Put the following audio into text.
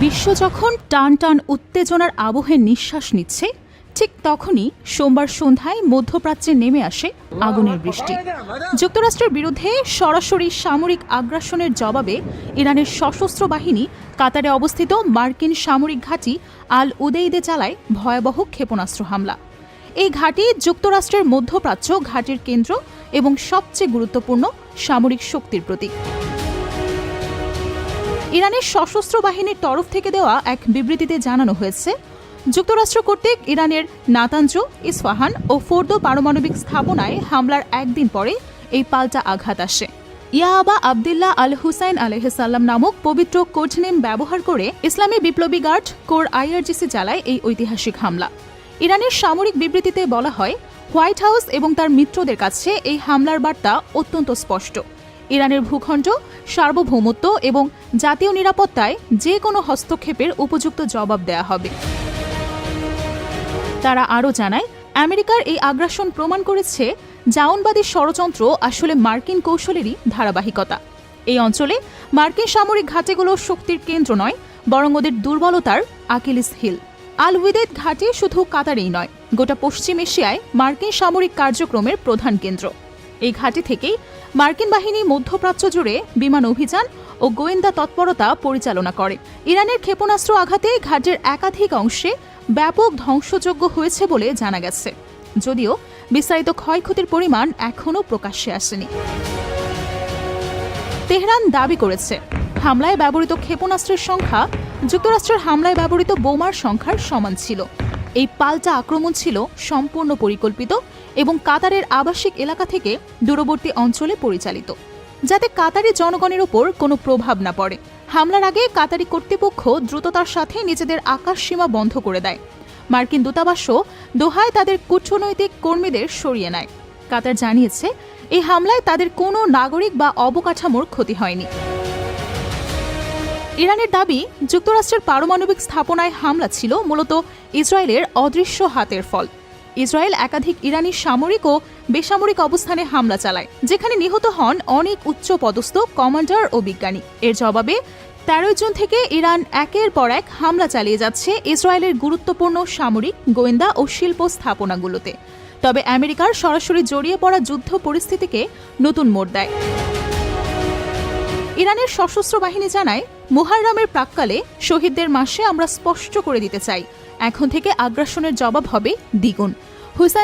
বিশ্ব যখন টান টান উত্তেজনার আবহে নিঃশ্বাস নিচ্ছে, ঠিক তখনই সোমবার সন্ধ্যায় মধ্যপ্রাচ্যে নেমে আসে আগুনের বৃষ্টি। যুক্তরাষ্ট্রের বিরুদ্ধে সরাসরি সামরিক আগ্রাসনের জবাবে ইরানের সশস্ত্র বাহিনী কাতারে অবস্থিত মার্কিন সামরিক ঘাঁটি আল উদেইদে চালায় ভয়াবহ ক্ষেপণাস্ত্র হামলা। এই ঘাঁটি যুক্তরাষ্ট্রের মধ্যপ্রাচ্য ঘাঁটির কেন্দ্র এবং সবচেয়ে গুরুত্বপূর্ণ সামরিক শক্তির প্রতীক। ইরানের সশস্ত্র বাহিনীর তরফ থেকে দেওয়া এক বিবৃতিতে জানানো হয়েছে, যুক্তরাষ্ট্র কর্তৃক ইরানের নাতাঞ্জ, ইস্ফাহান ও ফোর্দো পারমাণবিক স্থাপনায় হামলার একদিন পরে এই পাল্টা আঘাত আসে। ইয়াবা আবদুল্লাহ আল হুসাইন আলাইহিসসালাম নামক পবিত্র কোডনেম ব্যবহার করে ইসলামী বিপ্লবী গার্ড কোর IRGC চালায় এই ঐতিহাসিক হামলা। ইরানের সামরিক বিবৃতিতে বলা হয়, হোয়াইট হাউস এবং তার মিত্রদের কাছে এই হামলার বার্তা অত্যন্ত স্পষ্ট। ইরানের ভূখণ্ড, সার্বভৌমত্ব এবং জাতীয় নিরাপত্তায় যে কোনো হস্তক্ষেপের উপযুক্ত জবাব দেয়া হবে। তারা আরও জানায়, আমেরিকার এই আগ্রাসন প্রমাণ করেছে জাউনবাদী ষড়যন্ত্র আসলে মার্কিন কৌশলেরই ধারাবাহিকতা। এই অঞ্চলে মার্কিন সামরিক ঘাঁটিগুলো শক্তির কেন্দ্র নয়, বরং ওদের দুর্বলতার আকিলিস হিল। আল উদেইদ ঘাঁটি শুধু কাতারেই নয়, গোটা পশ্চিম এশিয়ায় মার্কিন সামরিক কার্যক্রমের প্রধান কেন্দ্র। এই ঘাঁটি থেকেই মার্কিন বাহিনী মধ্যপ্রাচ্য জুড়ে বিমান অভিযান ও গোয়েন্দা তৎপরতা পরিচালনা করে। ইরানের ক্ষেপণাস্ত্র আঘাতে ঘাঁটির একাধিক অংশে ব্যাপক ধ্বংসযজ্ঞ হয়েছে বলে জানা গেছে, যদিও বিস্তারিত ক্ষয়ক্ষতির পরিমাণ এখনও প্রকাশ্যে আসেনি। তেহরান দাবি করেছে, হামলায় ব্যবহৃত ক্ষেপণাস্ত্রের সংখ্যা যুক্তরাষ্ট্রের হামলায় ব্যবহৃত বোমার সংখ্যার সমান ছিল। এই পাল্টা আক্রমণ ছিল সম্পূর্ণ পরিকল্পিত এবং কাতারের আবাসিক এলাকা থেকে দূরবর্তী অঞ্চলে পরিচালিত, যাতে কাতারি জনগণের ওপর কোনো প্রভাব না পড়ে। হামলার আগে কাতারি কর্তৃপক্ষ দ্রুততার সাথে নিজেদের আকাশ সীমা বন্ধ করে দেয়। মার্কিন দূতাবাসও দোহায় তাদের কূটনৈতিক কর্মীদের সরিয়ে নেয়। কাতার জানিয়েছে, এই হামলায় তাদের কোনো নাগরিক বা অবকাঠামোর ক্ষতি হয়নি। ইরানের দাবি, যুক্তরাষ্ট্রের পারমাণবিক স্থাপনায় হামলা ছিল মূলত ইসরায়েলের অদৃশ্য হাতের ফল। ইসরায়েল একাধিক ইরানি সামরিক ও বেসামরিক অবস্থানে হামলা চালায়, যেখানে নিহত হন অনেক উচ্চ পদস্থ কমান্ডার ও বিজ্ঞানী। এর জবাবে 13 জুন থেকে ইরান একের পর এক হামলা চালিয়ে যাচ্ছে ইসরায়েলের গুরুত্বপূর্ণ সামরিক, গোয়েন্দা ও শিল্প স্থাপনাগুলোতে। তবে আমেরিকার সরাসরি জড়িয়ে পড়া যুদ্ধ পরিস্থিতিকে নতুন মোড় দেয়। ইরানের সশস্ত্র বাহিনী জানায়, মুহাররমের প্রাক্কালে শহীদদের মাসে আমরা স্পষ্ট করে দিতে চাই, এখন থেকে আগ্রাসনের জবাব হবে দ্বিগুণ। হুসাইন